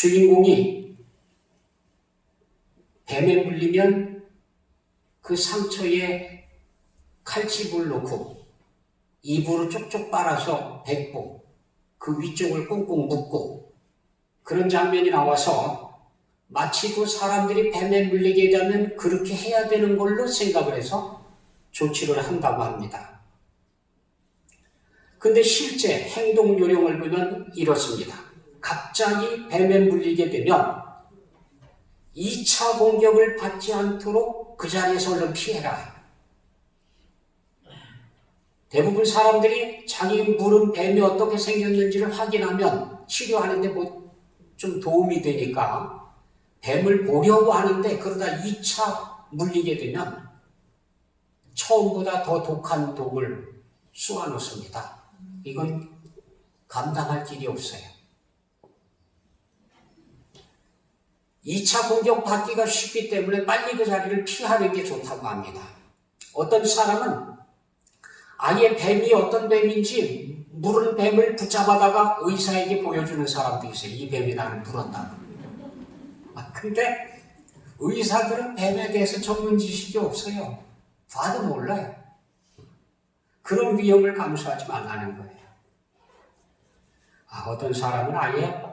주인공이 뱀에 물리면 그 상처에 칼집을 놓고 입으로 쪽쪽 빨아서 뱉고 그 위쪽을 꽁꽁 묶고 그런 장면이 나와서 마치 그 사람들이 뱀에 물리게 되면 그렇게 해야 되는 걸로 생각을 해서 조치를 한다고 합니다. 근데 실제 행동 요령을 보면 이렇습니다. 갑자기 뱀에 물리게 되면 2차 공격을 받지 않도록 그 자리에서 얼른 피해라. 대부분 사람들이 자기 물은 뱀이 어떻게 생겼는지를 확인하면 치료하는데 뭐 좀 도움이 되니까 뱀을 보려고 하는데 그러다 2차 물리게 되면 처음보다 더 독한 독을 쏘아놓습니다. 이건 감당할 길이 없어요. 2차 공격 받기가 쉽기 때문에 빨리 그 자리를 피하는 게 좋다고 합니다. 어떤 사람은 아예 뱀이 어떤 뱀인지 물은 뱀을 붙잡아다가 의사에게 보여주는 사람도 있어요. 이 뱀이 나를 물었다고. 근데 의사들은 뱀에 대해서 전문 지식이 없어요. 봐도 몰라요. 그런 위험을 감수하지 말라는 거예요. 어떤 사람은 아예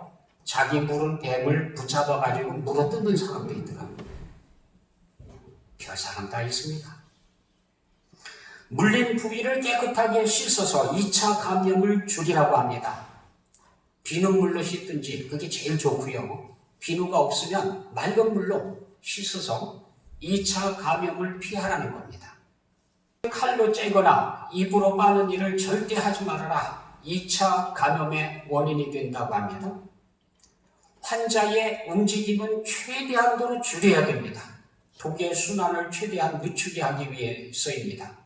자기 물은 뱀을 붙잡아가지고 물어뜯는 사람도 있더라고요. 별 사람 다 있습니다. 물린 부위를 깨끗하게 씻어서 2차 감염을 줄이라고 합니다. 비눗물로 씻든지 그게 제일 좋고요. 비누가 없으면 맑은 물로 씻어서 2차 감염을 피하라는 겁니다. 칼로 째거나 입으로 빠는 일을 절대 하지 말아라. 2차 감염의 원인이 된다고 합니다. 환자의 움직임은 최대한도로 줄여야 됩니다. 독의 순환을 최대한 늦추게 하기 위해서입니다.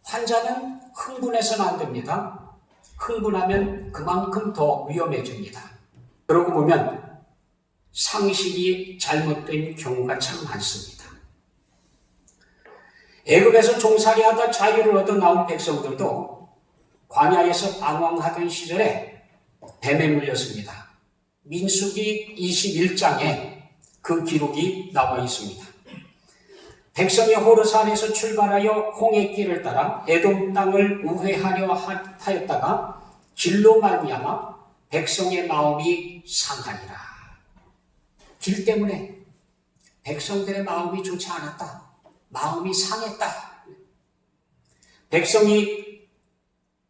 환자는 흥분해서는 안 됩니다. 흥분하면 그만큼 더 위험해집니다. 그러고 보면 상식이 잘못된 경우가 참 많습니다. 애굽에서 종살이하다 자유를 얻어 나온 백성들도 광야에서 방황하던 시절에 뱀에 물렸습니다. 민수기 21장에 그 기록이 나와 있습니다. 백성이 호르산에서 출발하여 홍해 길을 따라 에돔 땅을 우회하려 하였다가 길로 말미암아 백성의 마음이 상하니라. 길 때문에 백성들의 마음이 좋지 않았다. 마음이 상했다. 백성이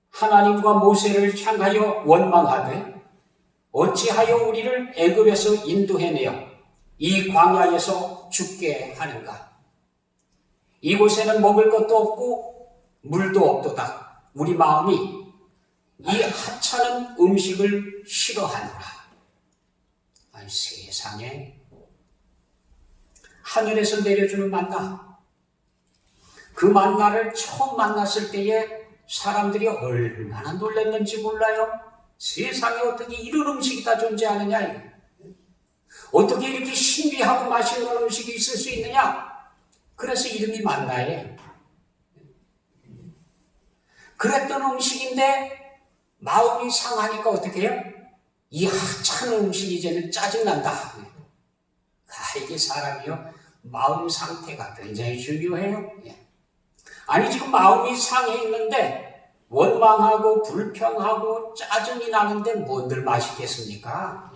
하나님과 모세를 향하여 원망하되 어찌하여 우리를 애굽에서 인도해내어 이 광야에서 죽게 하는가? 이곳에는 먹을 것도 없고 물도 없도다. 우리 마음이 이 하찮은 음식을 싫어하노라. 아니, 세상에 하늘에서 내려주는 만나, 그 만나를 처음 만났을 때에 사람들이 얼마나 놀랐는지 몰라요. 세상에 어떻게 이런 음식이 다 존재하느냐, 어떻게 이렇게 신비하고 맛있는 음식이 있을 수 있느냐. 그래서 이름이 만나예요. 그랬던 음식인데 마음이 상하니까 어떻게 해요? 이 하찮은 음식이 이제는 짜증난다. 이게 사람이요, 마음 상태가 굉장히 중요해요. 아니, 지금 마음이 상해 있는데 원망하고 불평하고 짜증이 나는데 뭔들 맛있겠습니까?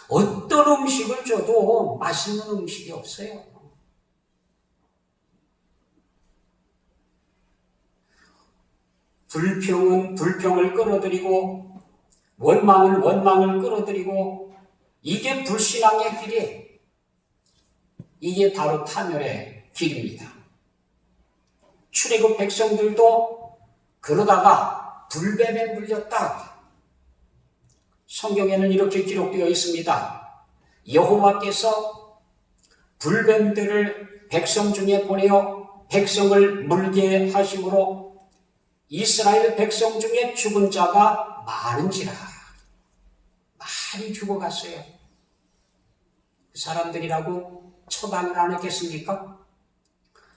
어떤 음식을 줘도 맛있는 음식이 없어요. 불평은 불평을 끌어들이고 원망은 원망을 끌어들이고 이게 불신앙의 길이에요. 이게 바로 파멸의 길입니다. 출애굽 백성들도 그러다가 불뱀에 물렸다. 성경에는 이렇게 기록되어 있습니다. 여호와께서 불뱀들을 백성 중에 보내어 백성을 물게 하심으로 이스라엘 백성 중에 죽은 자가 많은지라. 많이 죽어갔어요. 그 사람들이라고 처방을 안 했겠습니까?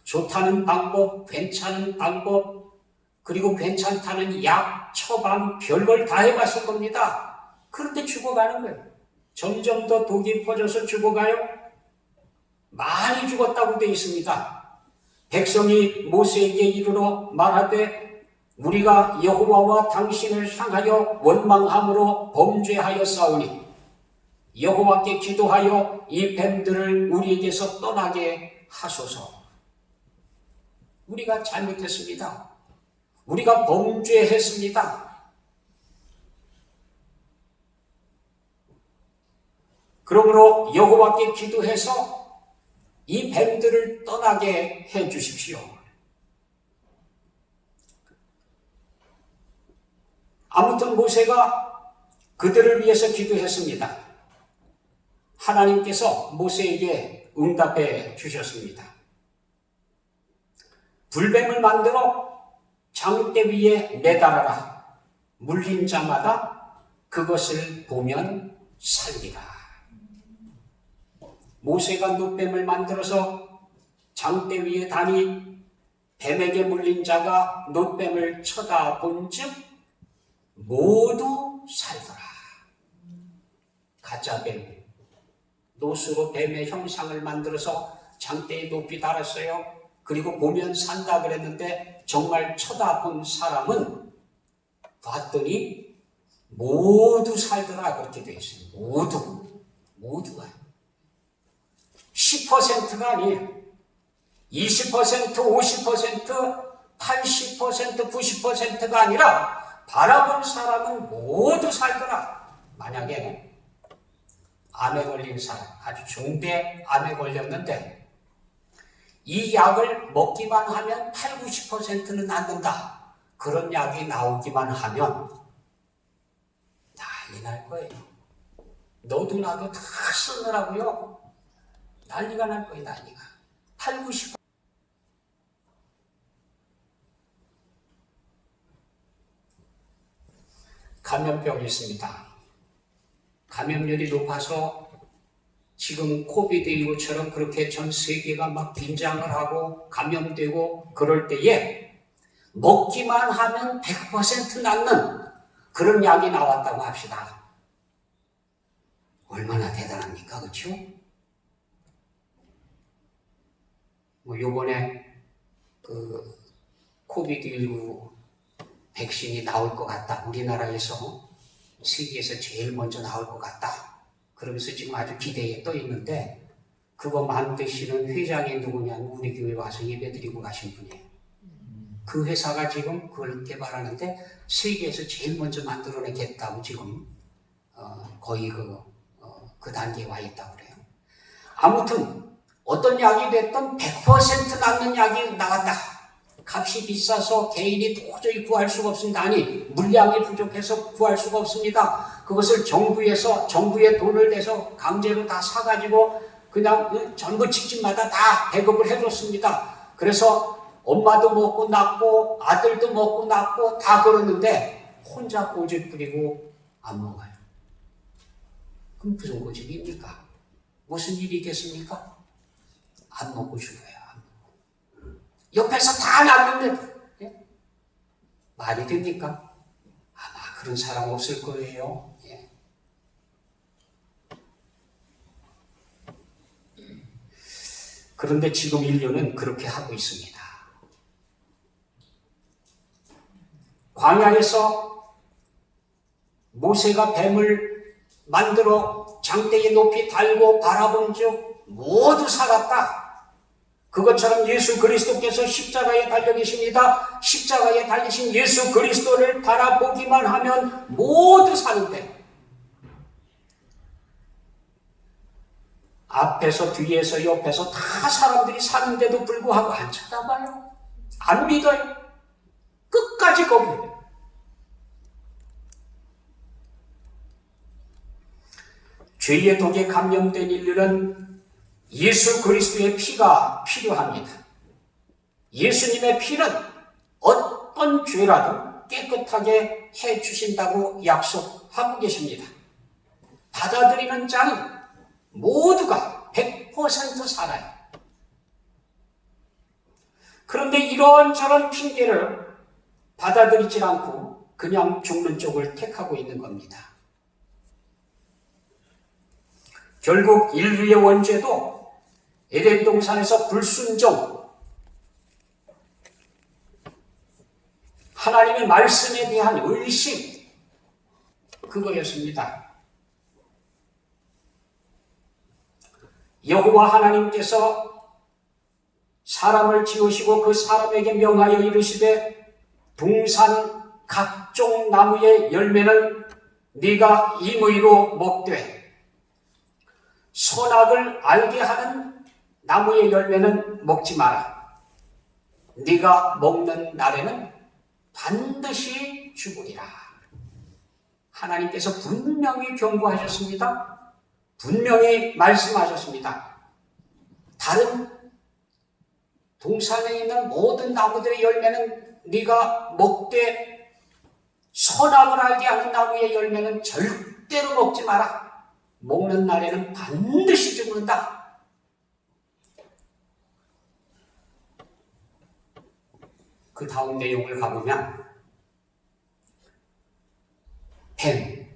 좋다는 방법, 괜찮은 방법, 그리고 괜찮다는 약, 처방, 별걸 다 해봤을 겁니다. 그런데 죽어가는 거예요. 점점 더 독이 퍼져서 죽어가요. 많이 죽었다고 되어 있습니다. 백성이 모세에게 이르러 말하되 우리가 여호와와 당신을 향하여 원망함으로 범죄하였사오니 여호와께 기도하여 이 뱀들을 우리에게서 떠나게 하소서. 우리가 잘못했습니다. 우리가 범죄했습니다. 그러므로 여호와께 기도해서 이 뱀들을 떠나게 해 주십시오. 아무튼 모세가 그들을 위해서 기도했습니다. 하나님께서 모세에게 응답해 주셨습니다. 불뱀을 만들어 장대 위에 매달아라. 물린 자마다 그것을 보면 살리라. 모세가 놋뱀을 만들어서 장대 위에 다니 뱀에게 물린 자가 놋뱀을 쳐다본 즉 모두 살더라. 가짜뱀, 노수로 뱀의 형상을 만들어서 장대에 높이 달았어요. 그리고 보면 산다 그랬는데 정말 쳐다본 사람은 봤더니 모두 살더라 그렇게 되어 있어요. 모두가 10%가 아니에요. 20%, 50%, 80%, 90%가 아니라 바라본 사람은 모두 살더라. 만약에 암에 걸린 사람, 아주 중대 암에 걸렸는데 이 약을 먹기만 하면 8, 90%는 낫는다. 그런 약이 나오기만 하면 난리 날 거예요. 너도 나도 다 쓰느라고요. 난리가 날 거예요, 난리가. 8, 90%. 감염병이 있습니다. 감염률이 높아서 지금 코비드19처럼 그렇게 전 세계가 막 긴장을 하고 감염되고 그럴 때에 먹기만 하면 100% 낫는 그런 약이 나왔다고 합시다. 얼마나 대단합니까? 그렇죠? 요번에 그 코비드19 백신이 나올 것 같다. 우리나라에서 세계에서 제일 먼저 나올 것 같다. 그러면서 지금 아주 기대에 떠 있는데 그거 만드시는 회장이 누구냐면 우리 교회 와서 예배드리고 가신 분이에요. 그 회사가 지금 그걸 개발하는데 세계에서 제일 먼저 만들어내겠다고 지금 거의 그 단계에 와 있다고 그래요. 아무튼 어떤 약이 됐든 100% 낫는 약이 나왔다. 값이 비싸서 개인이 도저히 구할 수가 없습니다. 아니 물량이 부족해서 구할 수가 없습니다. 그것을 정부에 돈을 내서 강제로 다 사가지고 그냥 전부 집집마다 다 배급을 해줬습니다. 그래서 엄마도 먹고 낳고 아들도 먹고 낳고 다 그러는데 혼자 고집 부리고 안 먹어요. 그럼 무슨 고집입니까? 무슨 일이 있겠습니까? 안 먹고 죽어요. 옆에서 다 놨는데 예? 말이 됩니까? 아마 그런 사람 없을 거예요. 예. 그런데 지금 인류는 그렇게 하고 있습니다. 광야에서 모세가 뱀을 만들어 장대에 높이 달고 바라본 즉 모두 살았다. 그것처럼 예수 그리스도께서 십자가에 달려 계십니다. 십자가에 달리신 예수 그리스도를 바라보기만 하면 모두 사는데 앞에서 뒤에서 옆에서 다 사람들이 사는데도 불구하고 안 쳐다봐요. 안 믿어요. 끝까지 거부해요. 죄의 독에 감염된 인류는 예수 그리스도의 피가 필요합니다. 예수님의 피는 어떤 죄라도 깨끗하게 해주신다고 약속하고 계십니다. 받아들이는 자는 모두가 100% 살아요. 그런데 이런저런 핑계를 받아들이지 않고 그냥 죽는 쪽을 택하고 있는 겁니다. 결국 인류의 원죄도 에덴 동산에서 불순종, 하나님의 말씀에 대한 의심, 그거였습니다. 여호와 하나님께서 사람을 지으시고 그 사람에게 명하여 이르시되 동산 각종 나무의 열매는 네가 임의로 먹되 선악을 알게 하는 나무의 열매는 먹지 마라. 네가 먹는 날에는 반드시 죽으리라. 하나님께서 분명히 경고하셨습니다. 분명히 말씀하셨습니다. 다른 동산에 있는 모든 나무들의 열매는 네가 먹되 선악을 알게 하는 나무의 열매는 절대로 먹지 마라. 먹는 날에는 반드시 죽는다. 그 다음 내용을 가보면 뱀이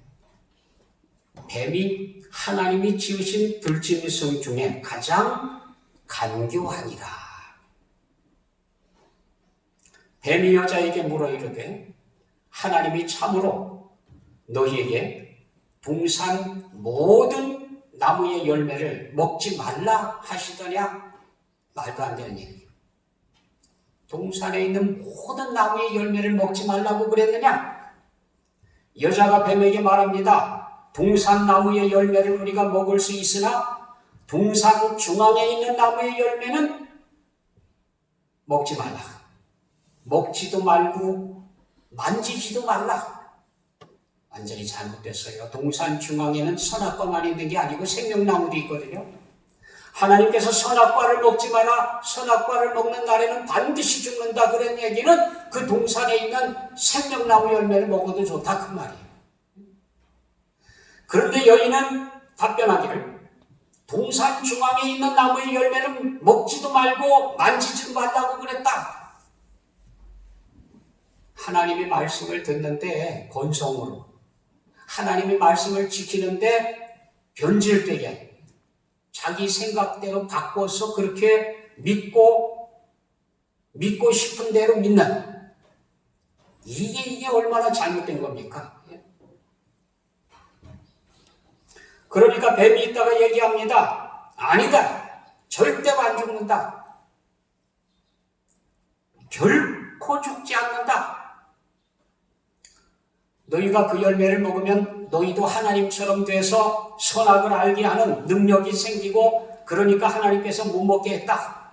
하나님이 지으신 들짐승 중에 가장 간교하니라. 뱀이 여자에게 물어 이르되 하나님이 참으로 너희에게 동산 모든 나무의 열매를 먹지 말라 하시더냐? 말도 안 되는 얘기예요. 동산에 있는 모든 나무의 열매를 먹지 말라고 그랬느냐? 여자가 뱀에게 말합니다. 동산 나무의 열매를 우리가 먹을 수 있으나 동산 중앙에 있는 나무의 열매는 먹지 말라. 먹지도 말고 만지지도 말라. 완전히 잘못됐어요. 동산 중앙에는 선악과만 있는 게 아니고 생명나무도 있거든요. 하나님께서 선악과를 먹지 마라. 선악과를 먹는 날에는 반드시 죽는다. 그런 얘기는 그 동산에 있는 생명나무 열매를 먹어도 좋다. 그 말이에요. 그런데 여인은 답변하기를 동산 중앙에 있는 나무의 열매는 먹지도 말고 만지지도 말라고 그랬다. 하나님의 말씀을 듣는데 건성으로, 하나님의 말씀을 지키는데 변질되게 자기 생각대로 바꿔서 그렇게 믿고 싶은 대로 믿는, 이게 얼마나 잘못된 겁니까? 그러니까 뱀이 있다가 얘기합니다. 아니다. 절대로 안 죽는다. 결코 죽지 않는다. 너희가 그 열매를 먹으면 너희도 하나님처럼 돼서 선악을 알게 하는 능력이 생기고, 그러니까 하나님께서 못 먹게 했다.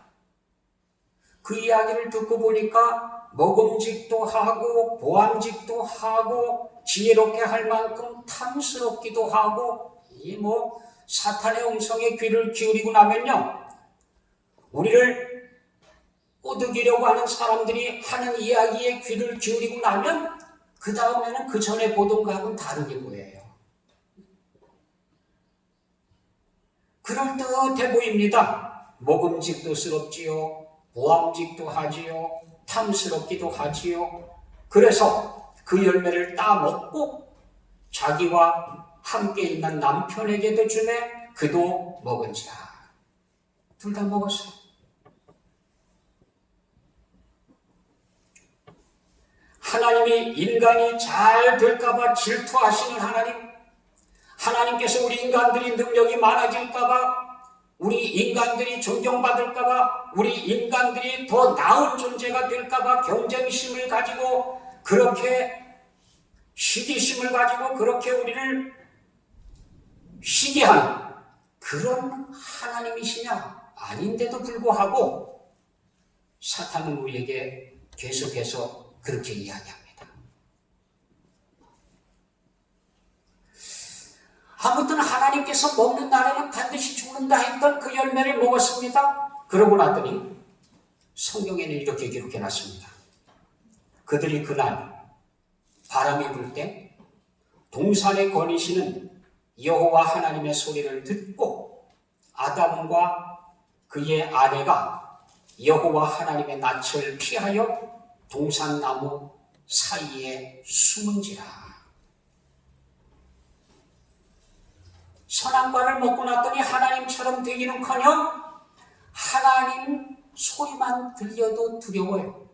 그 이야기를 듣고 보니까 먹음직도 하고 보암직도 하고 지혜롭게 할 만큼 탐스럽기도 하고, 이 사탄의 음성에 귀를 기울이고 나면요, 우리를 꼬드기려고 하는 사람들이 하는 이야기에 귀를 기울이고 나면 그 다음에는 그 전에 보던 것하고는 다르게 보여요. 그럴듯해 보입니다. 먹음직도스럽지요, 보암직도 하지요, 탐스럽기도 하지요. 그래서 그 열매를 따먹고 자기와 함께 있는 남편에게도 주매 그도 먹은지라. 둘 다 먹었어요. 하나님이 인간이 잘 될까봐 질투하시는 하나님, 하나님께서 우리 인간들이 능력이 많아질까봐, 우리 인간들이 존경받을까봐, 우리 인간들이 더 나은 존재가 될까봐 경쟁심을 가지고, 그렇게 시기심을 가지고 그렇게 우리를 쉬게 하는 그런 하나님이시냐? 아닌데도 불구하고 사탄은 우리에게 계속해서 그렇게 이야기합니다. 아무튼 하나님께서 먹는 날에는 반드시 죽는다 했던 그 열매를 먹었습니다. 그러고 나더니 성경에는 이렇게 기록해놨습니다. 그들이 그날 바람이 불 때 동산에 거니시는 여호와 하나님의 소리를 듣고 아담과 그의 아내가 여호와 하나님의 낯을 피하여 동산나무 사이에 숨은지라. 선악과를 먹고 났더니 하나님처럼 되기는커녕 하나님 소리만 들려도 두려워요.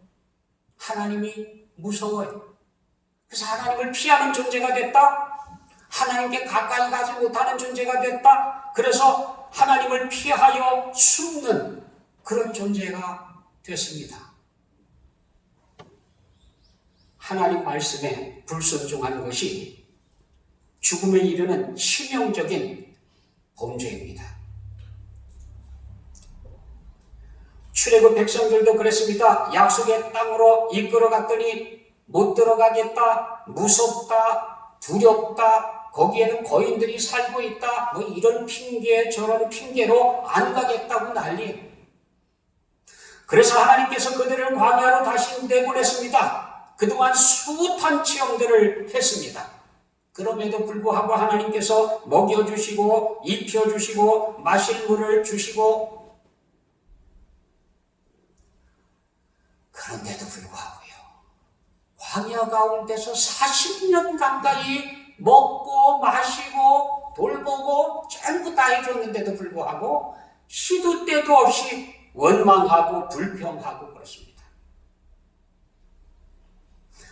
하나님이 무서워요. 그래서 하나님을 피하는 존재가 됐다. 하나님께 가까이 가지 못하는 존재가 됐다. 그래서 하나님을 피하여 숨는 그런 존재가 됐습니다. 하나님 말씀에 불순종하는 것이 죽음에 이르는 치명적인 범죄입니다. 출애굽 백성들도 그랬습니다. 약속의 땅으로 이끌어 갔더니 못 들어가겠다, 무섭다, 두렵다, 거기에는 거인들이 살고 있다, 뭐 이런 핑계 저런 핑계로 안 가겠다고 난리예요. 그래서 하나님께서 그들을 광야로 다시 내보냈습니다. 그동안 숱한 체험들을 했습니다. 그럼에도 불구하고 하나님께서 먹여주시고 입혀주시고 마실 물을 주시고, 그런데도 불구하고요, 광야 가운데서 40년 가까이 먹고 마시고 돌보고 전부 다 해줬는데도 불구하고 시도 때도 없이 원망하고 불평하고 그렇습니다.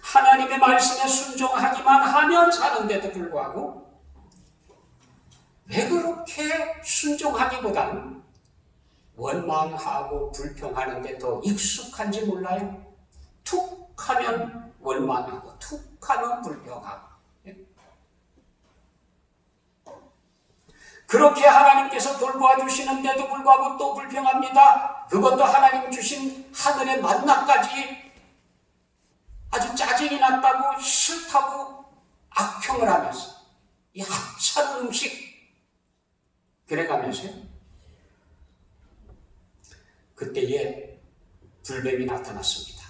하나님의 말씀에 순종하기만 하면 사는데도 불구하고 왜 그렇게 순종하기보다는 원망하고 불평하는데 더 익숙한지 몰라요. 툭 하면 원망하고 툭 하면 불평하고. 그렇게 하나님께서 돌보아 주시는데도 불구하고 또 불평합니다. 그것도 하나님 주신 하늘의 만나까지 아주 짜증이 났다고 싫다고 악평을 하면서 이 하찮은 음식 그래가면서요. 그때에 불뱀이 나타났습니다.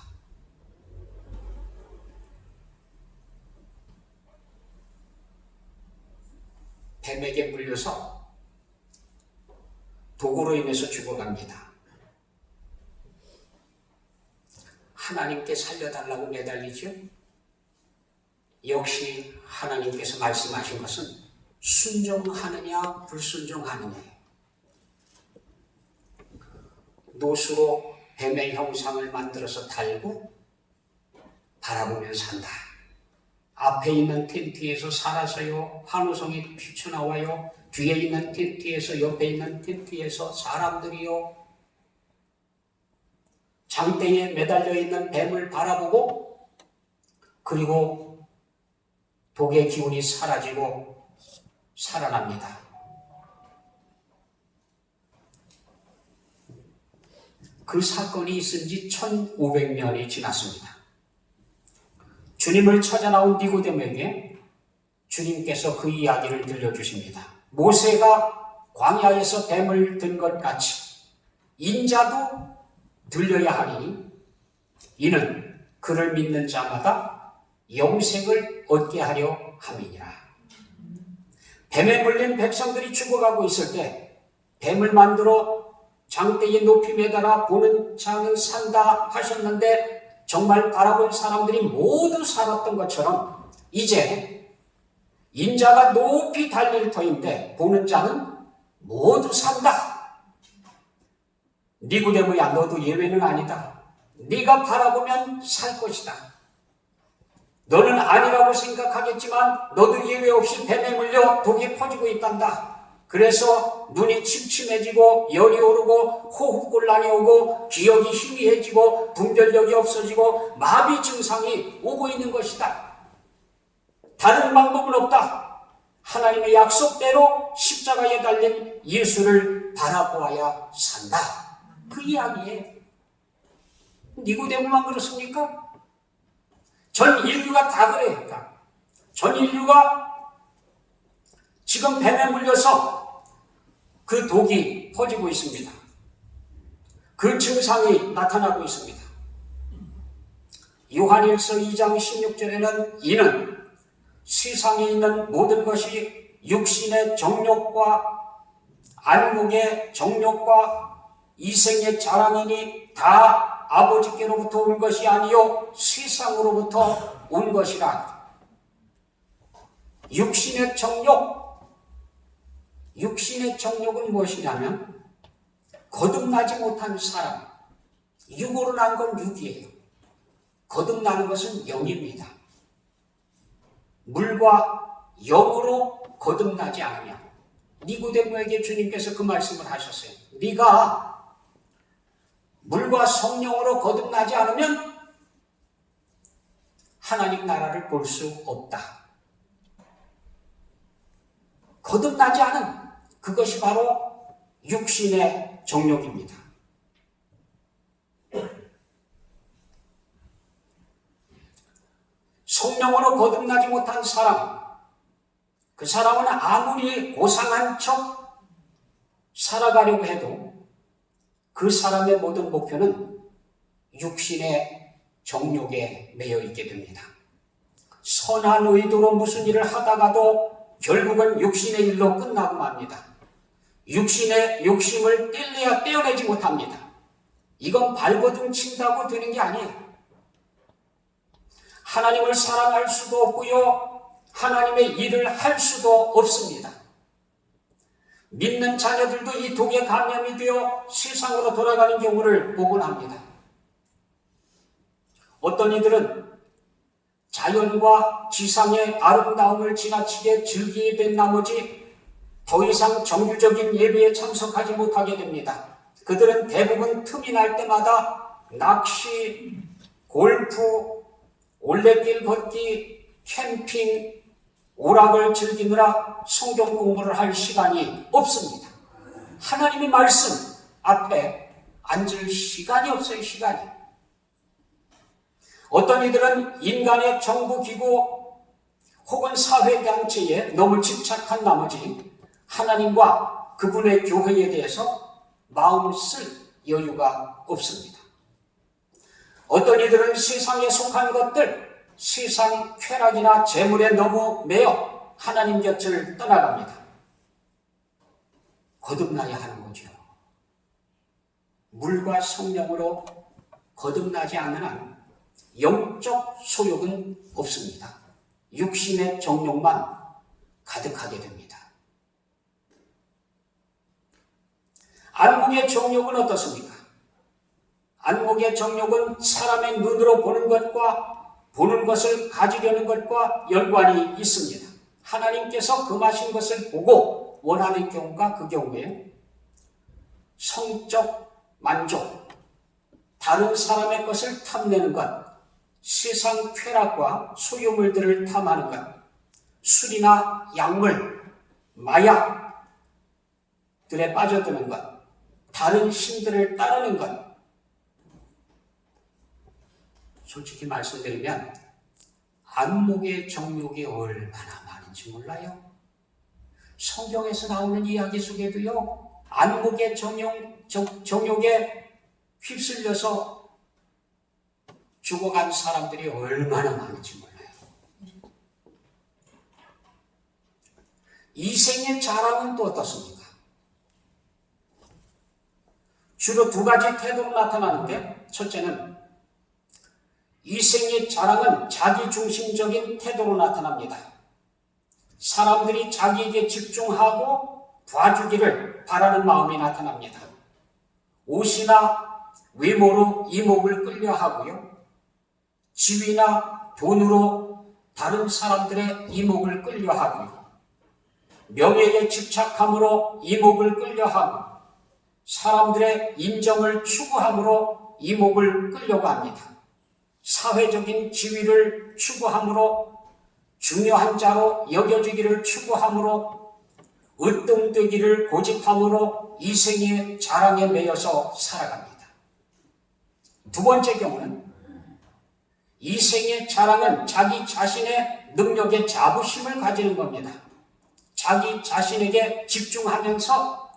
뱀에게 물려서 독으로 인해서 죽어갑니다. 하나님께 살려달라고 매달리죠. 역시 하나님께서 말씀하신 것은 순종하느냐 불순종하느냐예요. 노수로 뱀의 형상을 만들어서 달고 바라보며 산다. 앞에 있는 텐트에서 살아서요, 환호성이 튀쳐나와요. 뒤에 있는 텐트에서, 옆에 있는 텐트에서 사람들이요, 장대에 매달려 있는 뱀을 바라보고, 그리고 독의 기운이 사라지고 살아납니다. 그 사건이 있은 지 1500년이 지났습니다. 주님을 찾아 나온 니고데모에게 주님께서 그 이야기를 들려주십니다. 모세가 광야에서 뱀을 든 것 같이 인자도 들려야 하리니 이는 그를 믿는 자마다 영생을 얻게 하려 함이니라. 뱀에 물린 백성들이 죽어가고 있을 때 뱀을 만들어 장대에 높이 매달아 보는 자는 산다 하셨는데, 정말 바라본 사람들이 모두 살았던 것처럼 이제 인자가 높이 달릴 터인데 보는 자는 모두 산다. 니고데모야, 너도 예외는 아니다. 네가 바라보면 살 것이다. 너는 아니라고 생각하겠지만 너도 예외 없이 뱀에 물려 독이 퍼지고 있단다. 그래서 눈이 침침해지고 열이 오르고 호흡곤란이 오고 기억이 희미해지고 분별력이 없어지고 마비 증상이 오고 있는 것이다. 다른 방법은 없다. 하나님의 약속대로 십자가에 달린 예수를 바라보아야 산다. 그 이야기에 니고데모만 그렇습니까? 전 인류가 다 그래요. 전 인류가 지금 뱀에 물려서 그 독이 퍼지고 있습니다. 그 증상이 나타나고 있습니다. 요한일서 2장 16절에는 이는 세상에 있는 모든 것이 육신의 정욕과 안목의 정욕과 이생의 자랑이니 다 아버지께로부터 온 것이 아니요 세상으로부터 온 것이라. 육신의 정욕, 육신의 정욕은 무엇이냐면 거듭나지 못한 사람, 육으로 난 건 육이에요. 거듭나는 것은 영입니다. 물과 영으로 거듭나지 않으면, 니고데모에게 주님께서 그 말씀을 하셨어요. 네가 물과 성령으로 거듭나지 않으면 하나님 나라를 볼 수 없다. 거듭나지 않은 그것이 바로 육신의 정욕입니다. 성령으로 거듭나지 못한 사람, 그 사람은 아무리 고상한 척 살아가려고 해도 그 사람의 모든 목표는 육신의 정욕에 매여 있게 됩니다. 선한 의도로 무슨 일을 하다가도 결국은 육신의 일로 끝나고 맙니다. 육신의 욕심을 떼어내지 못합니다. 이건 발버둥 친다고 되는 게 아니에요. 하나님을 사랑할 수도 없고요, 하나님의 일을 할 수도 없습니다. 믿는 자녀들도 이 독에 감염이 되어 세상으로 돌아가는 경우를 보곤 합니다. 어떤 이들은 자연과 지상의 아름다움을 지나치게 즐기게 된 나머지 더 이상 정규적인 예배에 참석하지 못하게 됩니다. 그들은 대부분 틈이 날 때마다 낚시, 골프, 올레길 걷기, 캠핑, 오락을 즐기느라 성경 공부를 할 시간이 없습니다. 하나님의 말씀 앞에 앉을 시간이 없어요, 시간이. 어떤 이들은 인간의 정부기구 혹은 사회단체에 너무 집착한 나머지 하나님과 그분의 교회에 대해서 마음 쓸 여유가 없습니다. 어떤 이들은 세상에 속한 것들, 세상 쾌락이나 재물에 너무 매여 하나님 곁을 떠나갑니다. 거듭나야 하는 거죠. 물과 성령으로 거듭나지 않는 한 영적 소욕은 없습니다. 육신의 정욕만 가득하게 됩니다. 안목의 정욕은 어떻습니까? 안목의 정욕은 사람의 눈으로 보는 것과 보는 것을 가지려는 것과 연관이 있습니다. 하나님께서 금하신 것을 보고 원하는 경우가 그 경우에 성적 만족, 다른 사람의 것을 탐내는 것, 세상 쾌락과 소유물들을 탐하는 것, 술이나 약물, 마약들에 빠져드는 것, 다른 신들을 따르는 것. 솔직히 말씀드리면 안목의 정욕이 얼마나 많은지 몰라요. 성경에서 나오는 이야기 속에도요, 안목의 정욕에 휩쓸려서 죽어간 사람들이 얼마나 많은지 몰라요. 이생의 자랑은 또 어떻습니까? 주로 두 가지 태도로 나타나는데, 첫째는 이생의 자랑은 자기중심적인 태도로 나타납니다. 사람들이 자기에게 집중하고 봐주기를 바라는 마음이 나타납니다. 옷이나 외모로 이목을 끌려하고요, 지위나 돈으로 다른 사람들의 이목을 끌려하고요, 명예에 집착함으로 이목을 끌려하고, 사람들의 인정을 추구함으로 이목을 끌려고 합니다. 사회적인 지위를 추구함으로, 중요한 자로 여겨지기를 추구함으로, 으뜸되기를 고집함으로 이생의 자랑에 매여서 살아갑니다. 두 번째 경우는 이생의 자랑은 자기 자신의 능력에 자부심을 가지는 겁니다. 자기 자신에게 집중하면서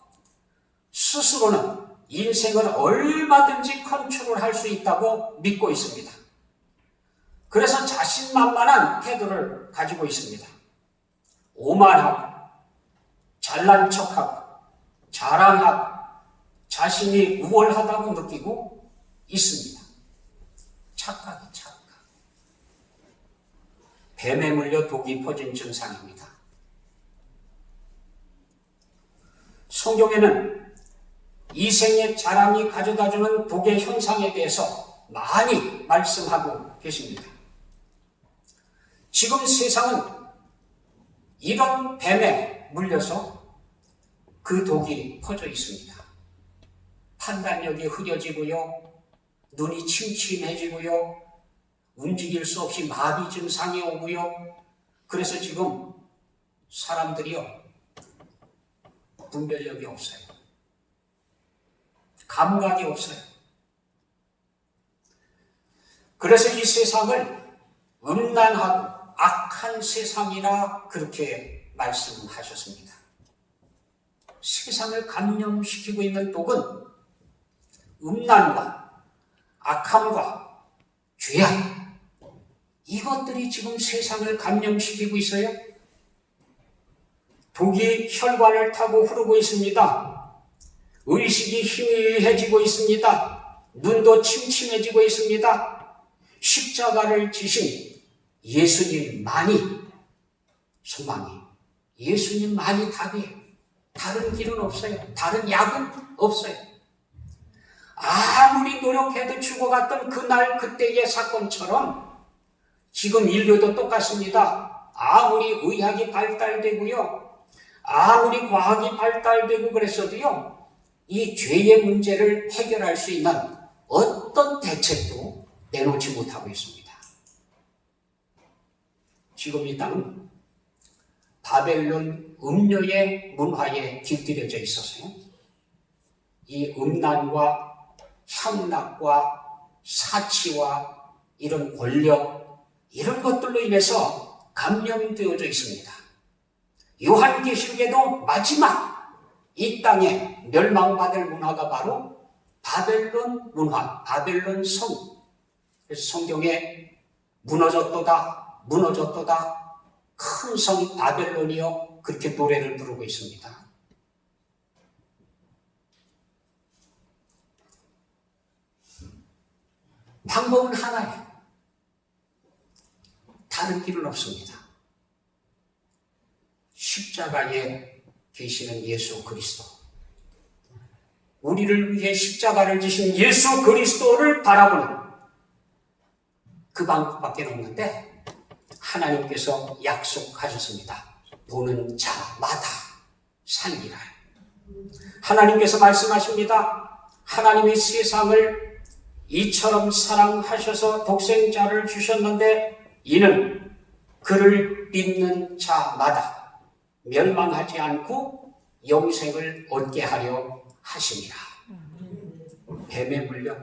스스로는 인생을 얼마든지 컨트롤할 수 있다고 믿고 있습니다. 그래서 자신만만한 태도를 가지고 있습니다. 오만하고, 잘난 척하고, 자랑하고, 자신이 우월하다고 느끼고 있습니다. 착각이 착각. 뱀에 물려 독이 퍼진 증상입니다. 성경에는 이생의 자랑이 가져다주는 독의 현상에 대해서 많이 말씀하고 계십니다. 지금 세상은 이런 뱀에 물려서 그 독이 퍼져 있습니다. 판단력이 흐려지고요, 눈이 침침해지고요, 움직일 수 없이 마비 증상이 오고요. 그래서 지금 사람들이요, 분별력이 없어요. 감각이 없어요. 그래서 이 세상을 음란하고 악한 세상이라 그렇게 말씀하셨습니다. 세상을 감염시키고 있는 독은 음란과 악함과 죄악, 이것들이 지금 세상을 감염시키고 있어요. 독이 혈관을 타고 흐르고 있습니다. 의식이 희미해지고 있습니다. 눈도 침침해지고 있습니다. 십자가를 지신 예수님만이 소망이, 예수님만이 답이에요. 다른 길은 없어요. 다른 약은 없어요. 아무리 노력해도 죽어갔던 그날 그때의 사건처럼 지금 인류도 똑같습니다. 아무리 의학이 발달되고요, 아무리 과학이 발달되고 그랬어도요, 이 죄의 문제를 해결할 수 있는 어떤 대책도 내놓지 못하고 있습니다. 지금 이 땅은 바벨론 음료의 문화에 깃들여져 있어서요, 이 음란과 향락과 사치와 이런 권력, 이런 것들로 인해서 감염되어져 있습니다. 요한계시록에도 마지막 이 땅에 멸망받을 문화가 바로 바벨론 문화, 바벨론 성. 그래서 성경에 무너졌도다, 무너졌도다, 큰 성 바벨론이요, 그렇게 노래를 부르고 있습니다. 방법은 하나예요. 다른 길은 없습니다. 십자가에 계시는 예수 그리스도, 우리를 위해 십자가를 지신 예수 그리스도를 바라보는 그 방법밖에 없는데, 하나님께서 약속하셨습니다. 보는 자마다 살리라. 하나님께서 말씀하십니다. 하나님이 세상을 이처럼 사랑하셔서 독생자를 주셨는데 이는 그를 믿는 자마다 멸망하지 않고 영생을 얻게 하려 하심이라. 뱀에 물려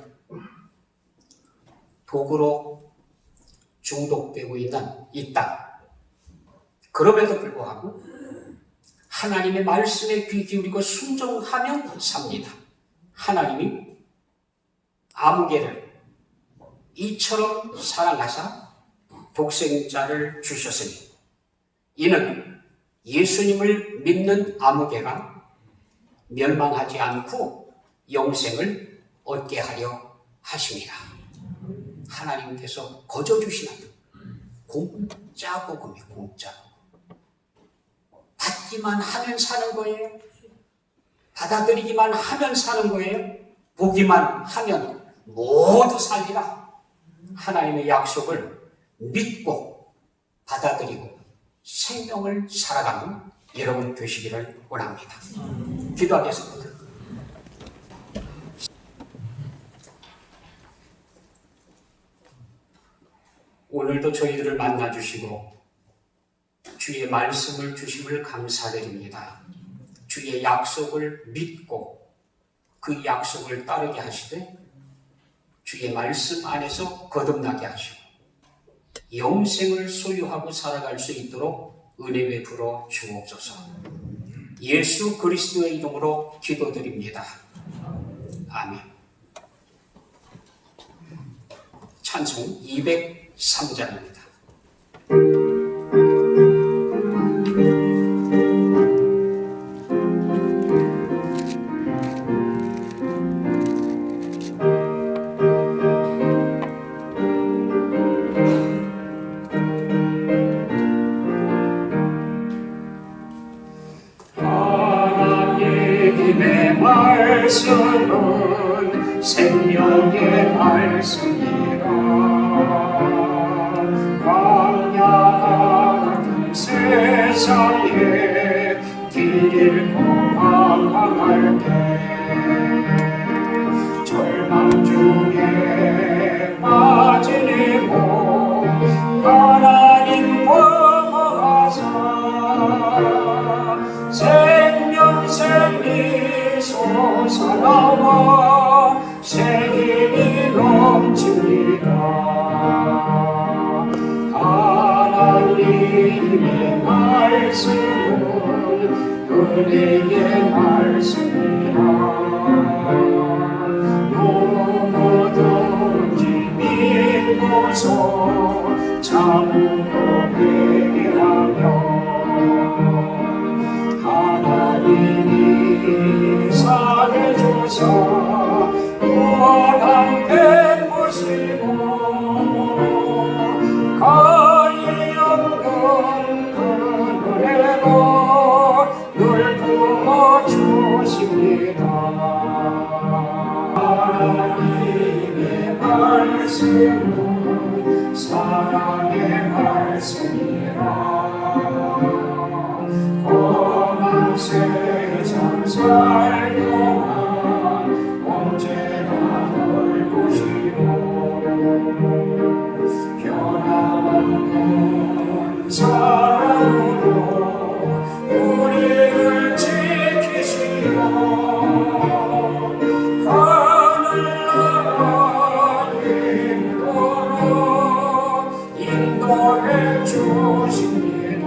독으로 중독되고 있는 이 땅, 그럼에도 불구하고 하나님의 말씀에 귀 기울이고 순종하면 삽니다. 하나님이 아무개를 이처럼 사랑하사 독생자를 주셨으니 이는 예수님을 믿는 아무개가 멸망하지 않고 영생을 얻게 하려 하심이라. 하나님께서 거저 주시는 공짜 복음이, 공짜 받기만 하면 사는 거예요. 받아들이기만 하면 사는 거예요. 보기만 하면 모두 살리라. 하나님의 약속을 믿고 받아들이고 생명을 살아가는 여러분 되시기를 원합니다. 기도하겠습니다. 오늘도 저희들을 만나주시고 주의 말씀을 주심을 감사드립니다. 주의 약속을 믿고 그 약속을 따르게 하시되 주의 말씀 안에서 거듭나게 하시고 영생을 소유하고 살아갈 수 있도록 은혜 베풀어 주옵소서. 예수 그리스도의 이름으로 기도드립니다. 아멘. 찬송 203장입니다. 하나님의 말씀은 생명의 말씀이라. 광야가 같은 세상에 길 잃고 방황할 때 절망 중에 빠지니 고 하나님 보호하사 생명 생리 솟아나와 생기이 넘칩니다. 하나님의 말씀은 은혜의 말씀이라. 누구든지 믿고서 참으로 회개하며 하나님이 사해 주사 구원함 베푸시고 가히 없는 그 은혜로 늘 부어주십니다. 하나님의 말씀은 사랑의 말씀이라. 험한 세상 살 동안 언제나 돌보시고 변함없는 사랑으로 우리를 지키시오. 하늘나라 인도해 주십니다.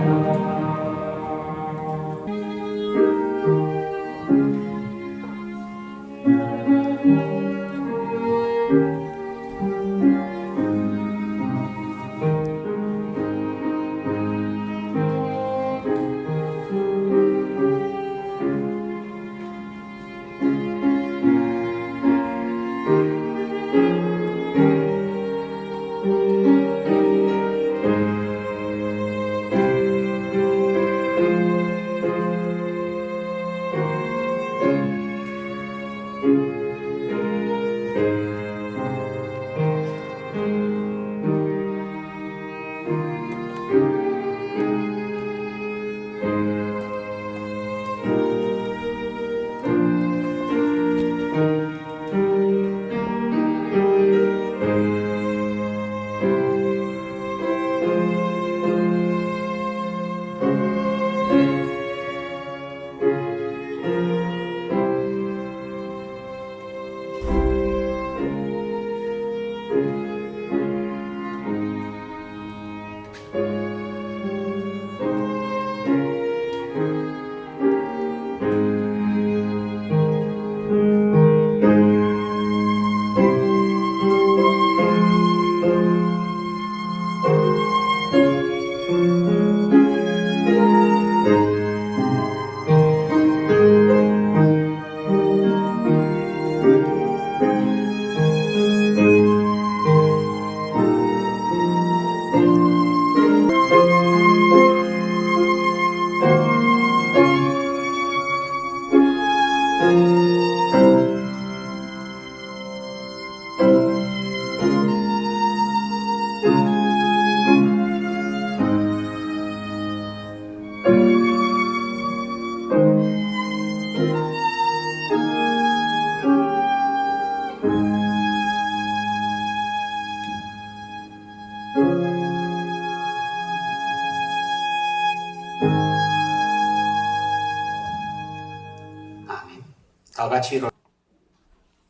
다 같이 일어.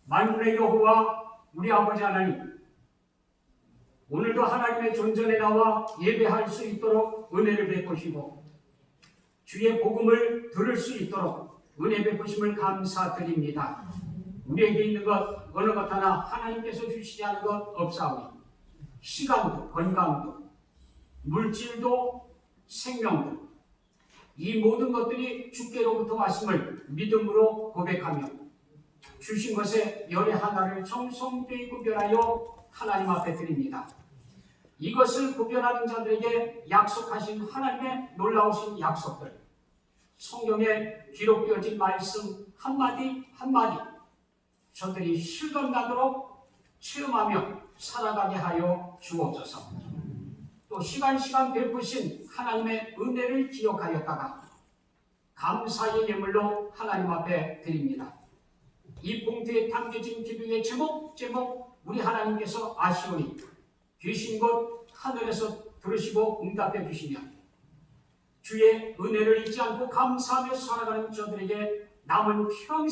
만군의 여호와 우리 아버지 하나님, 오늘도 하나님의 존전에 나와 예배할 수 있도록 은혜를 베푸시고 주의 복음을 들을 수 있도록 은혜 베푸심을 감사드립니다. 우리에게 있는 것 어느 것 하나 하나님께서 주시지 않은 것 없사오니 시간도 건강도 물질도 생명도 이 모든 것들이 주께로부터 왔음을 믿음으로 고백하며 주신 것의 열의 하나를 정성되이 구별하여 하나님 앞에 드립니다. 이것을 구별하는 자들에게 약속하신 하나님의 놀라우신 약속들, 성경에 기록되어진 말씀 한마디 한마디 저들이 실감나도록 체험하며 살아가게 하여 주옵소서. 또 시간 베푸신 하나님의 은혜를 기억하였다가 감사의 예물로 하나님 앞에 드립니다. 이 봉투에 담겨진 기도의 제목 우리 하나님께서 아시오니 계신 곳 하늘에서 들으시고 응답해 주시며 주의 은혜를 잊지 않고 감사하며 살아가는 저들에게 남은 평생